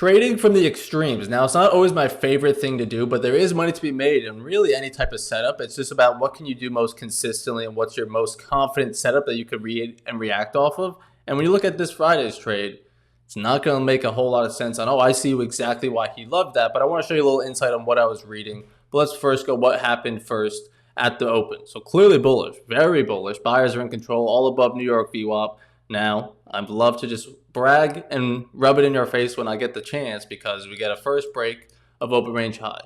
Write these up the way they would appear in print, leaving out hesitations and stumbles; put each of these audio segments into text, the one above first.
Trading from the extremes. Now, it's not always my favorite thing to do, but there is money to be made in really any type of setup. It's just about what can you do most consistently and what's your most confident setup that you could read and react off of. And when you look at this Friday's trade, it's not going to make a whole lot of sense on, oh, I see exactly why he loved that, but I want to show you a little insight on what I was reading. But let's first go what happened first at the open. So clearly bullish, very bullish. Buyers are in control, all above New York VWAP. Now, I'd love to just brag and rub it in your face when I get the chance because we get a first break of open range high.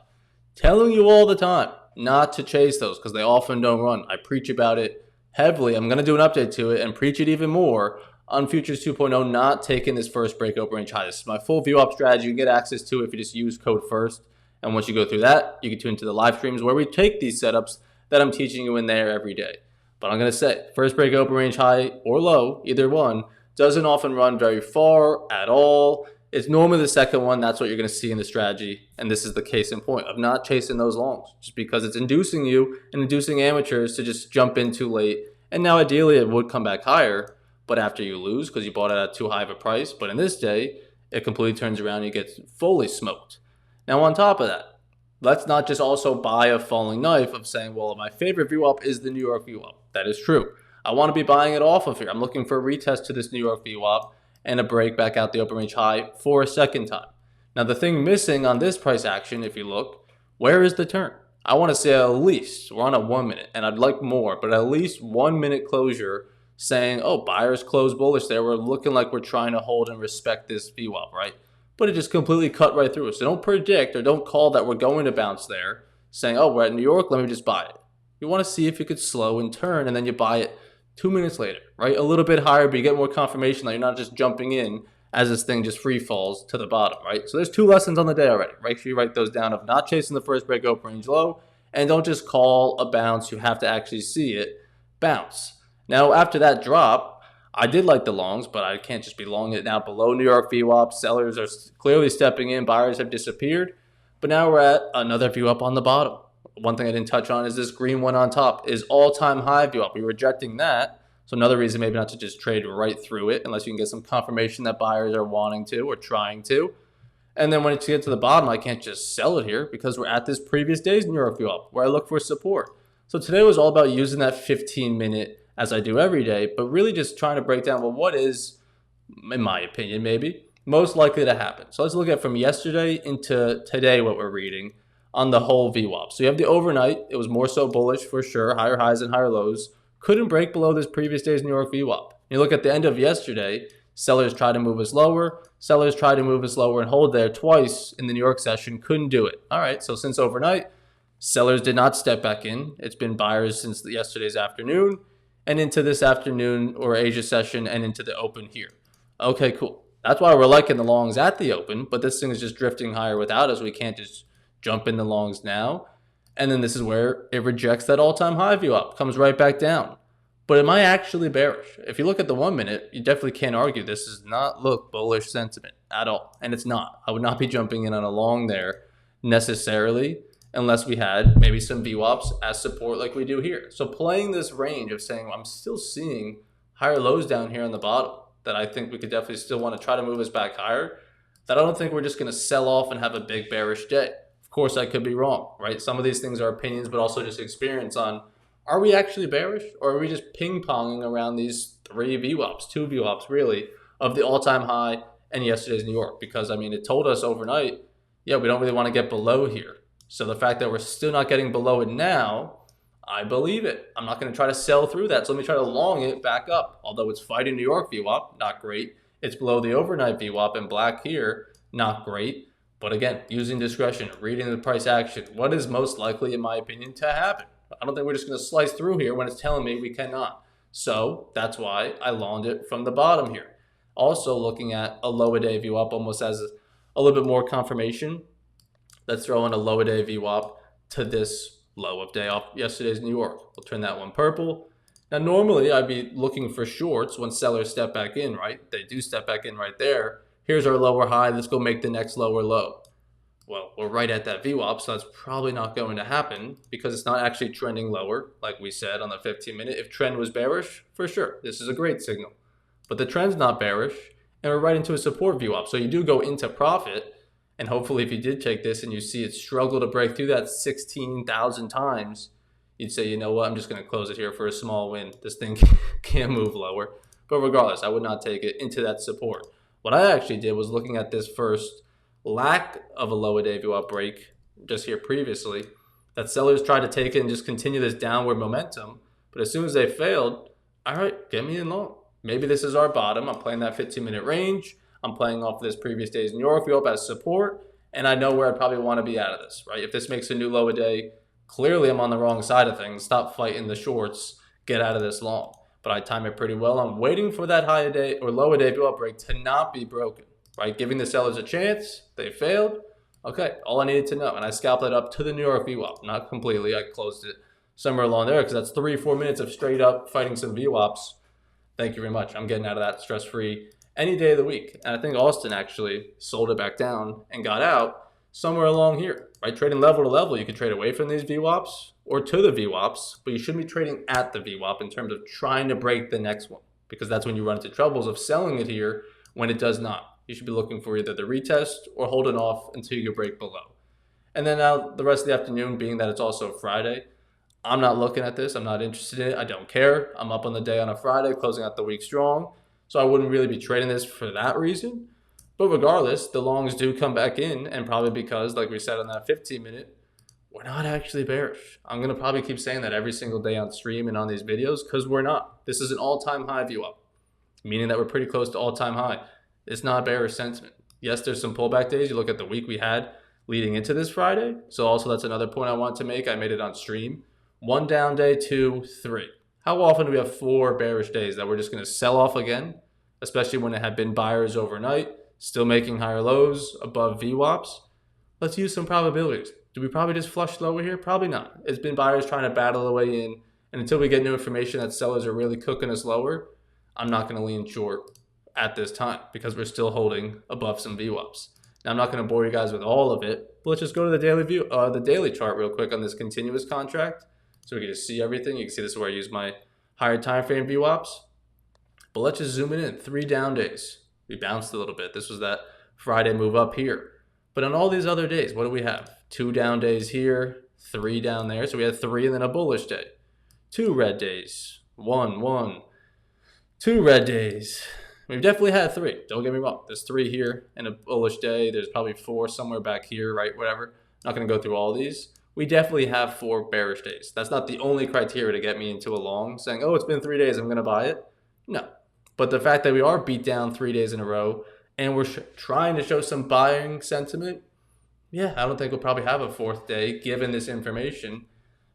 Telling you all the time not to chase those because they often don't run. I preach about it heavily. I'm going to do an update to it and preach it even more on Futures 2.0, not taking this first break open range high. This is my full VWAP strategy. You can get access to it if you just use code FIRST. And once you go through that, you can tune into the live streams where we take these setups that I'm teaching you in there every day. But I'm going to say, first break open range high or low, either one, doesn't often run very far at all. It's normally the second one. That's what you're going to see in the strategy. And this is the case in point of not chasing those longs just because it's inducing you and inducing amateurs to just jump in too late. And now ideally it would come back higher, but after you lose because you bought it at too high of a price. But in this day, it completely turns around and you get fully smoked. Now on top of that, let's not just also buy a falling knife of saying, well, my favorite VWAP is the New York VWAP. That is true. I want to be buying it off of here. I'm looking for a retest to this New York VWAP and a break back out the open range high for a second time. Now, the thing missing on this price action, if you look, where is the turn? I want to say at least, we're on a 1 minute, and I'd like more, but at least 1 minute closure saying, oh, buyers close bullish there. We're looking like we're trying to hold and respect this VWAP, right? But it just completely cut right through. So don't predict or don't call that we're going to bounce there, saying, oh, we're at New York, let me just buy it. You want to see if you could slow and turn, and then you buy it 2 minutes later, right? A little bit higher, but you get more confirmation that you're not just jumping in as this thing just free falls to the bottom, right? So there's 2 lessons on the day already. Make sure you write those down of not chasing the first break open range low, and don't just call a bounce. You have to actually see it bounce. Now, after that drop, I did like the longs, but I can't just be long it now below New York VWAP. Sellers are clearly stepping in. Buyers have disappeared. But now we're at another VWAP on the bottom. One thing I didn't touch on is this green one on top is all-time high VWAP. We're rejecting that. So another reason maybe not to just trade right through it unless you can get some confirmation that buyers are wanting to or trying to. And then when it gets to the bottom, I can't just sell it here because we're at this previous day's New York VWAP where I look for support. So today was all about using that 15-minute as I do every day, but really just trying to break down, well, what is, in my opinion, maybe most likely to happen. So let's look at from yesterday into today what we're reading on the whole VWAP. So you have the overnight. It was more so bullish for sure, higher highs and higher lows. Couldn't break below this previous day's New York VWAP. You look at the end of yesterday, sellers tried to move us lower. Sellers tried to move us lower and hold there twice in the New York session. Couldn't do it. All right, so since overnight, sellers did not step back in. It's been buyers since yesterday's afternoon and into this afternoon or Asia session and into the open here. Okay, cool. That's why we're liking the longs at the open, but this thing is just drifting higher without us. We can't just jump in the longs now. And then this is where it rejects that all-time high VWAP, comes right back down. But am I actually bearish? If you look at the 1 minute, you definitely can't argue this does not look bullish sentiment at all. And it's not. I would not be jumping in on a long there necessarily unless we had maybe some VWAPs as support like we do here. So playing this range of saying I'm still seeing higher lows down here on the bottom that I think we could definitely still want to try to move us back higher, that I don't think we're just going to sell off and have a big bearish day. Of course, I could be wrong, right? Some of these things are opinions, but also just experience on, are we actually bearish or are we just ping-ponging around these 3 VWAPs, 2 VWAPs really, of the all-time high and yesterday's New York? Because, I mean, it told us overnight, yeah, we don't really want to get below here. So the fact that we're still not getting below it now, I believe it. I'm not going to try to sell through that. So let me try to long it back up. Although it's fighting New York VWAP, not great. It's below the overnight VWAP in black here, not great. But again, using discretion, reading the price action, what is most likely, in my opinion, to happen? I don't think we're just going to slice through here when it's telling me we cannot. So that's why I longed it from the bottom here. Also looking at a low a day VWAP almost as a little bit more confirmation. Let's throw in a low a day VWAP to this low of day off yesterday's New York. We'll turn that one purple. Now, normally I'd be looking for shorts when sellers step back in, right? They do step back in right there. Here's our lower high. Let's go make the next lower low. Well, we're right at that VWAP, so that's probably not going to happen because it's not actually trending lower, like we said on the 15-minute. If trend was bearish, for sure, this is a great signal. But the trend's not bearish, and we're right into a support VWAP. So you do go into profit, and hopefully if you did take this and you see it struggle to break through that 16,000 times, you'd say, you know what, I'm just going to close it here for a small win. This thing can't move lower. But regardless, I would not take it into that support. What I actually did was looking at this first lack of a lower day VWAP break just here previously, that sellers tried to take it and just continue this downward momentum. But as soon as they failed, all right, get me in long. Maybe this is our bottom. I'm playing that 15-minute range. I'm playing off this previous day's New York VWAP as support, and I know where I probably want to be out of this, right? If this makes a new lower day, clearly I'm on the wrong side of things. Stop fighting the shorts. Get out of this long. But I time it pretty well. I'm waiting for that higher day or lower day VWAP break to not be broken, right? Giving the sellers a chance. They failed. Okay, all I needed to know. And I scalped it up to the New York VWAP. Not completely. I closed it somewhere along there because that's 3-4 minutes of straight up fighting some VWAPs. Thank you very much. I'm getting out of that stress-free any day of the week. And I think Austin actually sold it back down and got out somewhere along here, right? Trading level to level. You can trade away from these VWAPs or to the VWAPs, but you shouldn't be trading at the VWAP in terms of trying to break the next one, because that's when you run into troubles of selling it here when it does not. You should be looking for either the retest or holding off until you break below. And then now the rest of the afternoon, being that it's also Friday, I'm not looking at this. I'm not interested in it. I don't care. I'm up on the day on a Friday, closing out the week strong. So I wouldn't really be trading this for that reason. But regardless, the longs do come back in, and probably because, like we said on that 15-minute, we're not actually bearish. I'm going to probably keep saying that every single day on stream and on these videos because we're not. This is an all-time high VWAP, meaning that we're pretty close to all-time high. It's not bearish sentiment. Yes, there's some pullback days. You look at the week we had leading into this Friday. So also that's another point I want to make. I made it on stream. 1 down day, 2, 3. How often do we have 4 bearish days that we're just going to sell off again, especially when it had been buyers overnight, still making higher lows above VWAPs? Let's use some probabilities. Do we probably just flush lower here? Probably not. It's been buyers trying to battle their way in, and until we get new information that sellers are really cooking us lower, I'm not going to lean short at this time because we're still holding above some VWAPs. Now, I'm not going to bore you guys with all of it, but let's just go to the daily chart real quick on this continuous contract so we can just see everything. You can see this is where I use my higher time frame VWAPs. But let's just zoom it in. 3 down days. We bounced a little bit. This was that Friday move up here. But on all these other days, what do we have? 2 down days here, 3 down there. So we had 3 and then a bullish day. 2 red days. 1. 2 red days. We've definitely had 3. Don't get me wrong. There's 3 here and a bullish day. There's probably 4 somewhere back here, right? Whatever. Not going to go through all these. We definitely have 4 bearish days. That's not the only criteria to get me into a long, saying, oh, it's been 3 days, I'm going to buy it. No. But the fact that we are beat down 3 days in a row and we're trying to show some buying sentiment, yeah, I don't think we'll probably have a 4th day given this information.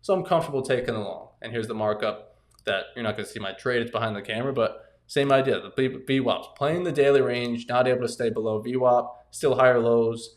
So I'm comfortable taking the long. And here's the markup that you're not going to see my trade. It's behind the camera, but same idea. The VWAPs, playing the daily range, not able to stay below VWAP, still higher lows.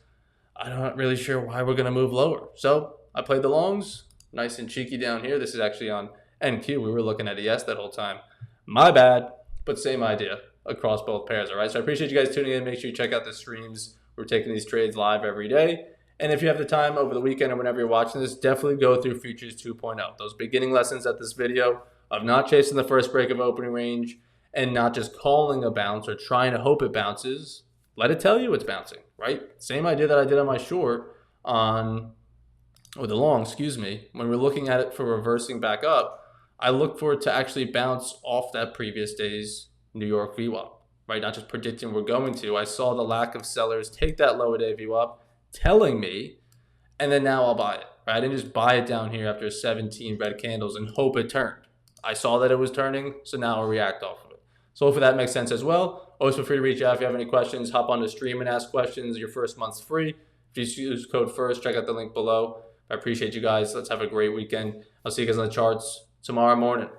I'm not really sure why we're going to move lower. So I played the longs, nice and cheeky down here. This is actually on NQ. We were looking at ES that whole time. My bad, but same idea across both pairs, all right? So I appreciate you guys tuning in. Make sure you check out the streams. We're taking these trades live every day. And if you have the time over the weekend or whenever you're watching this, definitely go through Futures 2.0. Those beginning lessons at this video of not chasing the first break of opening range and not just calling a bounce or trying to hope it bounces. Let it tell you it's bouncing, right? Same idea that I did on my short or the long, excuse me. When we're looking at it for reversing back up, I look for it to actually bounce off that previous day's New York VWAP, right? Not just predicting we're going to. I saw the lack of sellers take that lower day VWAP, telling me, and then now I'll buy it, right? I didn't just buy it down here after 17 red candles and hope it turned. I saw that it was turning, so now I'll react off of it. So hopefully that makes sense as well. Always feel free to reach out if you have any questions. Hop on the stream and ask questions. Your first month's free. If you use code FIRST, check out the link below. I appreciate you guys. Let's have a great weekend. I'll see you guys on the charts tomorrow morning.